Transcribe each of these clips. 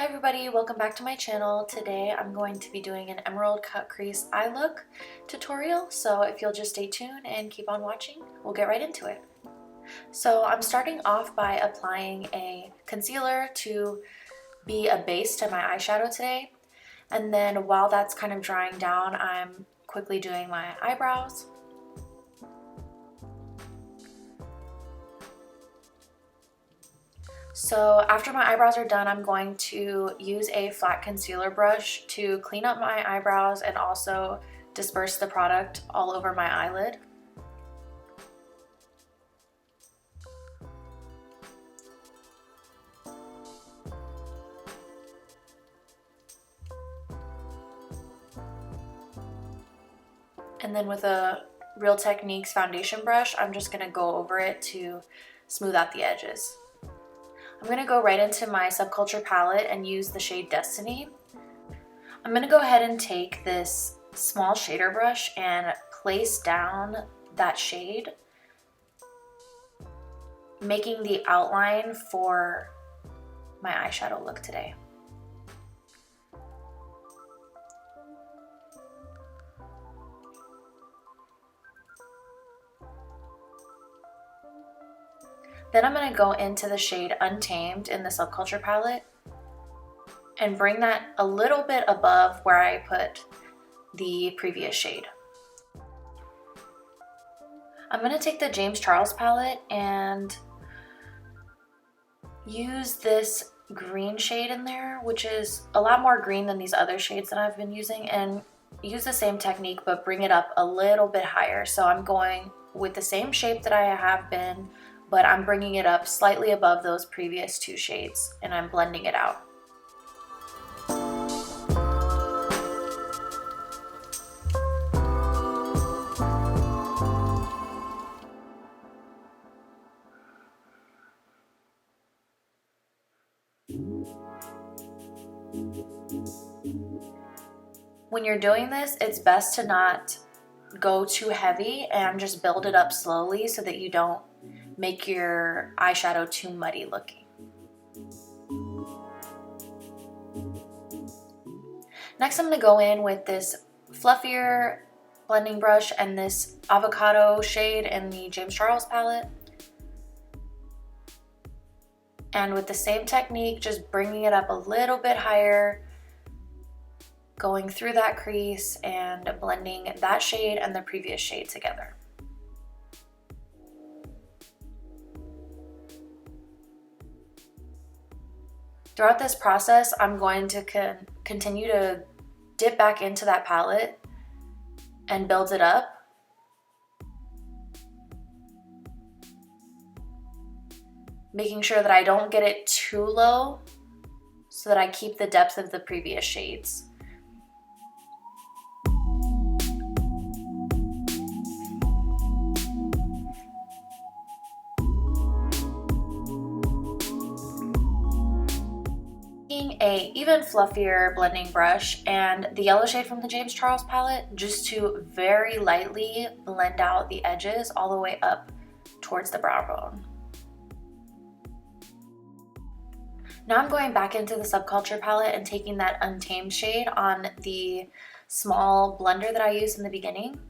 everybody, welcome back to my channel. Today I'm going to be doing an emerald cut crease eye look tutorial, so if you'll just stay tuned and keep on watching, we'll get right into it. So I'm starting off by applying a concealer to be a base to my eyeshadow today, and then while that's kind of drying down, I'm quickly doing my eyebrows. So after my eyebrows are done, I'm going to use a flat concealer brush to clean up my eyebrows and also disperse the product all over my eyelid. And then with a Real Techniques foundation brush, I'm just going to go over it to smooth out the edges. I'm going to go right into my Subculture palette and use the shade Destiny. I'm going to go ahead and take this small shader brush and place down that shade, making the outline for my eyeshadow look today. Then I'm going to go into the shade Untamed in the Subculture palette and bring that a little bit above where I put the previous shade. I'm going to take the James Charles palette and use this green shade in there, which is a lot more green than these other shades that I've been using, and use the same technique but bring it up a little bit higher. So I'm going with the same shape that I have been, but I'm bringing it up slightly above those previous two shades and I'm blending it out. When you're doing this, it's best to not go too heavy and just build it up slowly so that you don't make your eyeshadow too muddy looking. Next, I'm going to go in with this fluffier blending brush and this avocado shade in the James Charles palette. And with the same technique, just bringing it up a little bit higher, going through that crease and blending that shade and the previous shade together. Throughout this process, I'm going to continue to dip back into that palette and build it up. Making sure that I don't get it too low so that I keep the depth of the previous shades. A even fluffier blending brush and the yellow shade from the James Charles palette just to very lightly blend out the edges all the way up towards the brow bone. Now I'm going back into the Subculture palette and taking that Untamed shade on the small blender that I used in the beginning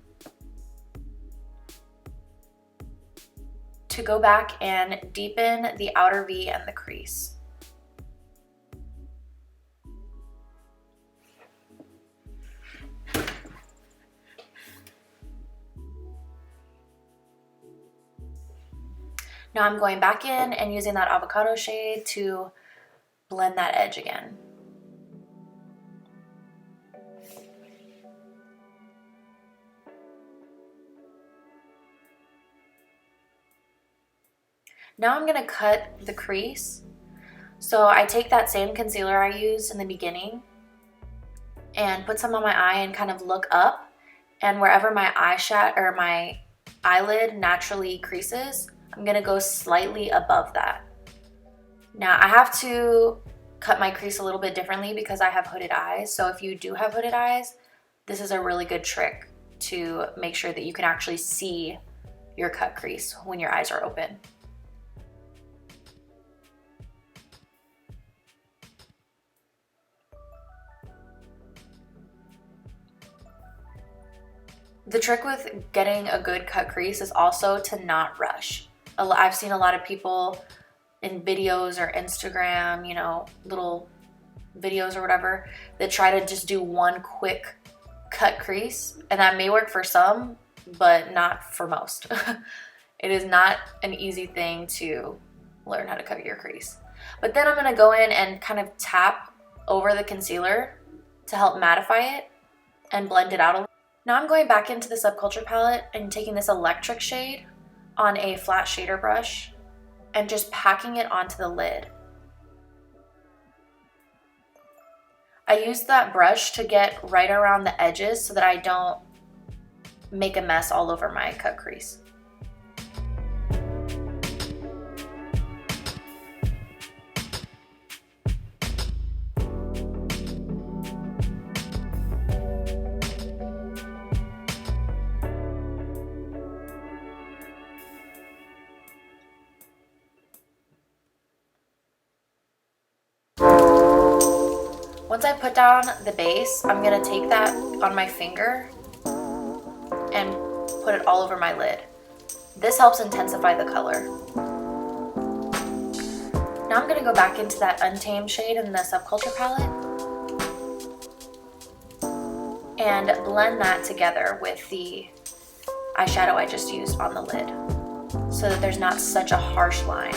to go back and deepen the outer V and the crease. Now I'm going back in and using that avocado shade to blend that edge again. Now I'm going to cut the crease. So I take that same concealer I used in the beginning and put some on my eye and kind of look up, and wherever my eyeshadow or my eyelid naturally creases, I'm going to go slightly above that. Now I have to cut my crease a little bit differently because I have hooded eyes. So if you do have hooded eyes, this is a really good trick to make sure that you can actually see your cut crease when your eyes are open. The trick with getting a good cut crease is also to not rush. I've seen a lot of people in videos or Instagram, you know, little videos or whatever, that try to just do one quick cut crease, and that may work for some, but not for most. It is not an easy thing to learn how to cut your crease. But then I'm going to go in and kind of tap over the concealer to help mattify it and blend it out a little. Now I'm going back into the Subculture palette and taking this electric shade on a flat shader brush and just packing it onto the lid. I use that brush to get right around the edges so that I don't make a mess all over my cut crease. Once I put down the base, I'm gonna take that on my finger and put it all over my lid. This helps intensify the color. Now I'm gonna go back into that Untamed shade in the Subculture palette and blend that together with the eyeshadow I just used on the lid so that there's not such a harsh line.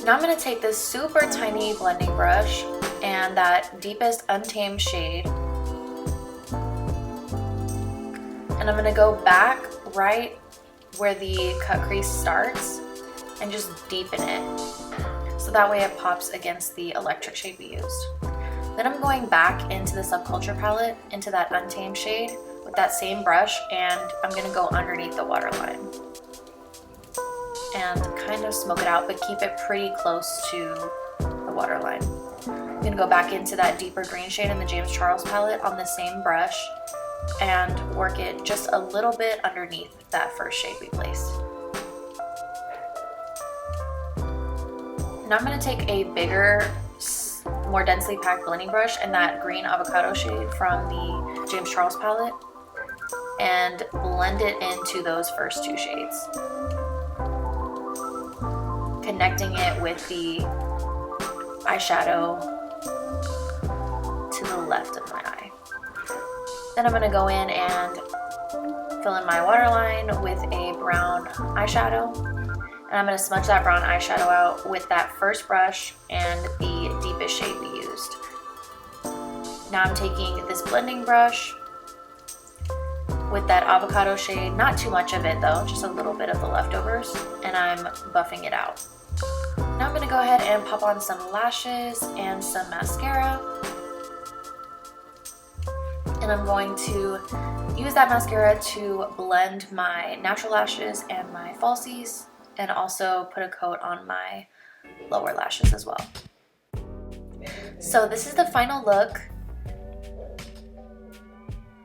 Now I'm going to take this super tiny blending brush and that deepest Untamed shade, and I'm going to go back right where the cut crease starts and just deepen it so that way it pops against the electric shade we used. Then I'm going back into the Subculture palette, into that Untamed shade with that same brush, and I'm going to go underneath the waterline and kind of smoke it out, but keep it pretty close to the waterline. I'm gonna go back into that deeper green shade in the James Charles palette on the same brush and work it just a little bit underneath that first shade we placed. Now I'm gonna take a bigger, more densely packed blending brush and that green avocado shade from the James Charles palette and blend it into those first two shades, connecting it with the eyeshadow to the left of my eye. Then I'm going to go in and fill in my waterline with a brown eyeshadow, and I'm going to smudge that brown eyeshadow out with that first brush and the deepest shade we used. Now I'm taking this blending brush with that avocado shade, not too much of it though, just a little bit of the leftovers, and I'm buffing it out. Now I'm going to go ahead and pop on some lashes and some mascara. And I'm going to use that mascara to blend my natural lashes and my falsies, and also put a coat on my lower lashes as well. So this is the final look.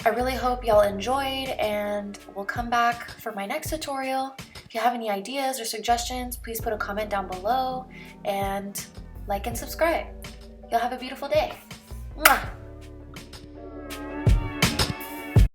I really hope y'all enjoyed, and we'll come back for my next tutorial. If you have any ideas or suggestions, please put a comment down below and like and subscribe. Y'all have a beautiful day. Mwah!